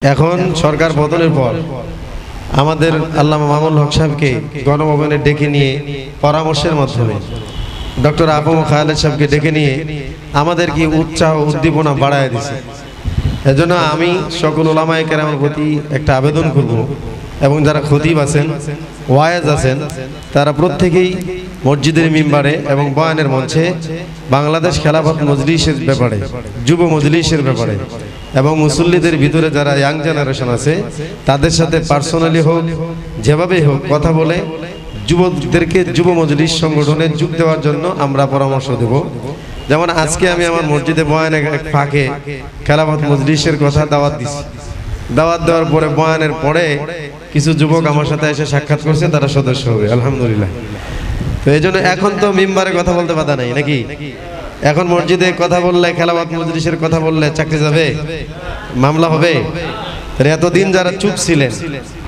এখন সরকার বদলের পর আমাদের আল্লামা মামুনুল হক সাহেবকে গণভবনে ডেকে নিয়ে পরামর্শের মাধ্যমে ডক্টর আবু খালেদ সাহেবকে ডেকে নিয়ে আমাদের কি উৎসাহ উদ্দীপনা বাড়ায় দিয়েছে। এজন্য আমি সকল উলামায়ে কেরামের প্রতি একটা আবেদন করব এবং যারা খতিব আছেন, ওয়ায়েজ আছেন, তারা প্রত্যেকেই মসজিদের মিম্বারে এবং বয়ানের মঞ্চে বাংলাদেশ খেলাফত মজলিসের ব্যাপারে, যুব মজলিসের ব্যাপারে এবং মুসল্লিদের ভিতরে যারা ইয়াং জেনারেশন আছে তাদের সাথে পার্সোনালি হোক, যেভাবেই হোক কথা বলে যুবকদেরকে যুব মজলিস সংগঠনে যোগ দেওয়ার জন্য আমরা পরামর্শ দেব। যেমন আজকে আমি আমার মসজিদে বয়ানের এক ফাঁকে খেলাফত মজলিসের কথা দাওয়াত দিচ্ছি। দাওয়াত দেওয়ার পরে বয়ানের পরে কিছু যুবক আমার সাথে এসে সাক্ষাৎ করছে, তারা সদস্য হবে আলহামদুলিল্লাহ। তো এই জন্য এখন তো মিম্বারে কথা বলতে বাধা নাই নাকি? এখন মসজিদে কথা বললে, খেলাফত মজলিসের কথা বললে চাকরি যাবে, মামলা হবে। এতদিন যারা চুপ ছিলেন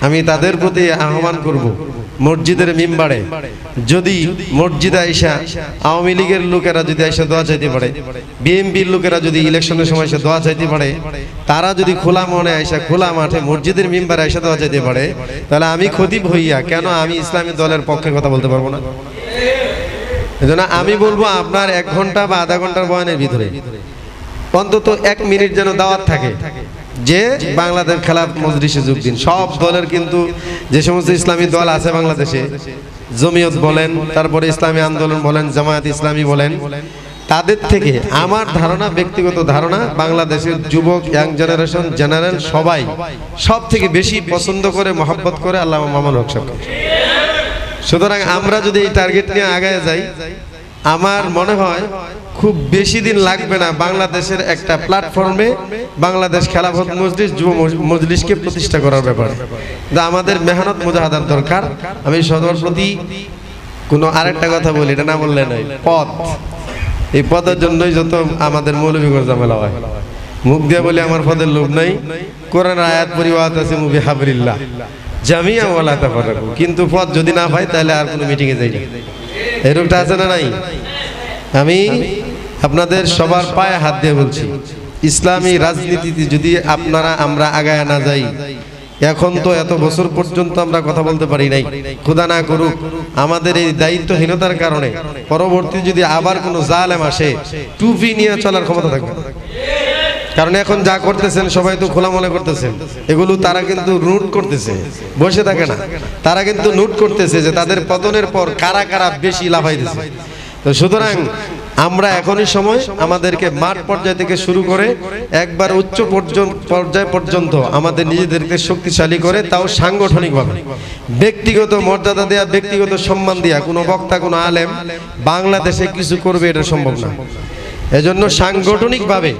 আমি তাদের প্রতি আহ্বান করব, মসজিদের মিম্বারে যদি মসজিদে আইসা আওয়ামী লীগের লোকেরা যদি আইসা দোয়া চাইতে পারে, বিএনপির লোকেরা যদি ইলেকশনের সময় এসে দোয়া চাইতে পারে, তারা যদি খোলা মনে আইসা খোলা মাঠে মসজিদের মিম্বারে আইসা দোয়া চাইতে পারে, তাহলে আমি খতিব হইয়া কেন আমি ইসলামী দলের পক্ষে কথা বলতে পারবো না? এজন্য আমি বলবো আপনার 1 ঘন্টা বা আধা ঘন্টার বয়ানের ভিতরে অন্তত 1 মিনিট যেন দাওয়াত থাকে যে বাংলাদেশ খেলাফত মজলিসে যোগ দিন। সব দলের কিন্তু যে সমস্ত ইসলামী দল আছে বাংলাদেশে, জমিয়ত বলেন, তারপরে ইসলামী আন্দোলন বলেন, জামায়াত ইসলামী বলেন, তাদের থেকে আমার ধারণা, ব্যক্তিগত ধারণা, বাংলাদেশের যুবক ইয়াং জেনারেশন জেনারেল সবাই সব থেকে বেশি পছন্দ করে, মহব্বত করে আল্লামা মামুনুল হক সাহেব। সুতরাং আমরা যদি এই টার্গেট নিয়ে আগায় যাই, আমার মনে হয় খুব বেশি দিন লাগবে না বাংলাদেশের একটা প্ল্যাটফর্মে বাংলাদেশ খেলাফত মজলিস, যুব মজলিসকে প্রতিষ্ঠা করার ব্যাপারে যা আমাদের মেহনত মুজাহাদার দরকার। আমি সবার প্রতি কোনো আরেকটা কথা বলি, এটা না বললে নয়, পদ, এই পদের জন্যই যত আমাদের মৌলভীগঞ্জ ঝামেলা হয়। মুখ দিয়ে বলি আমার পদের লোভ নাই, কোরআনের আয়াত পরিবাদ আছে মুবি হাবরিল্লাহ জামিয়া ওয়ালা তাফাররাকু, কিন্তু পদ যদি না পাই তাহলে আর কোনো মিটিংয়ে যাই না। এরকমটা আছে না নাই? আমি আপনাদের সবার পায়ে হাত দিয়ে বলছি, ইসলামী রাজনীতিতে যদি আমরা আগায় না যাই, এখন তো এত বছর পর্যন্ত আমরা কথা বলতে পারি নাই, খোদা না করুক আমাদের এই দায়িত্বহীনতার কারণে পরবর্তী যদি আবার কোনো জালেম আসে, টুপি নিয়ে চলার ক্ষমতা থাকবে। কারণ এখন যা করতেছেন সবাই তো খোলা মনে করতেছেন, এগুলো তারা কিন্তু নোট করতেছে, বসে থাকে না, তারা কিন্তু নোট করতেছে যে তাদের পতনের পর কারা কারা বেশি লাফাইতেছে। তো সুতরাং আমরা এখনই সময় আমাদেরকে মাঠ পর্যায় থেকে শুরু করে একবার উচ্চ পর্যায় পর্যন্ত আমাদের নিজেদেরকে শক্তিশালী করে, তাও সাংগঠনিকভাবে, ব্যক্তিগত মর্যাদা দেয়া, ব্যক্তিগত সম্মান দেয়া কোনো বক্তা, কোনো আলেম বাংলাদেশে কিছু করবে এটা সম্ভব না। এজন্য সাংগঠনিকভাবে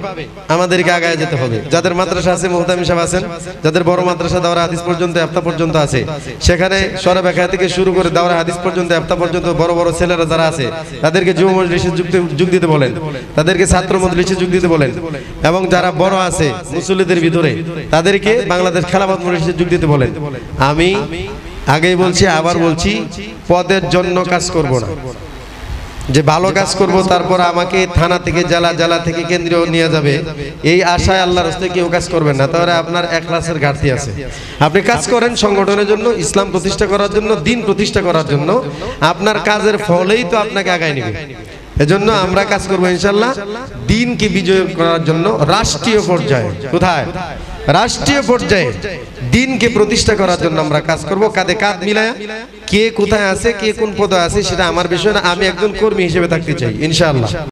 আমাদেরকে আগায় যেতে হবে। যাদের মাদ্রাসা আছে, মুহতামিম সাহেব আছেন, যাদের বড় মাদ্রাসা দাওরা হাদিস পর্যন্ত, ইফতা পর্যন্ত আছে, সেখানে সরে ব্যাখ্যা থেকে শুরু করে দাওরা হাদিস পর্যন্ত, ইফতা পর্যন্ত বড় বড় ছেলেরা যারা আছে তাদেরকে যুব মজলিসে যোগ দিতে বলেন, তাদেরকে ছাত্র মজলিসে যোগ দিতে বলেন, এবং যারা বড় আছে মুসল্লিদের ভিতরে তাদেরকে বাংলাদেশ খেলাফত মজলিসে যোগ দিতে বলেন। আমি আগেই বলছি, আবার বলছি, পদের জন্য কাজ করব না, যে ভালো কাজ করব তারপর আমাকে থানা থেকে, জেলা থেকে কেন্দ্রীয় নিয়ে যাবে, এই আশায় আল্লাহর রাস্তে কেউ কাজ করবেন না। তাহলে আপনার ইখলাসের ঘাটতি আছে। আপনি কাজ করেন সংগঠনের জন্য, ইসলাম প্রতিষ্ঠা করার জন্য, দিন প্রতিষ্ঠা করার জন্য, আপনার কাজের ফলেই তো আপনাকে আগায় নেবে। এজন্য আমরা কাজ করবো ইনশাআল্লাহ দিনকে বিজয় করার জন্য রাষ্ট্রীয় পর্যায়ে। কোথায়? রাষ্ট্রীয় পর্যায়ে দিনকে প্রতিষ্ঠা করার জন্য আমরা কাজ করব, কাঁধে কাঁধ মিলায়া। কে কোথায় আছে, কে কোন পদে আছে সেটা আমার বিষয় না, আমি একজন কর্মী হিসেবে থাকতে চাই ইনশাআল্লাহ।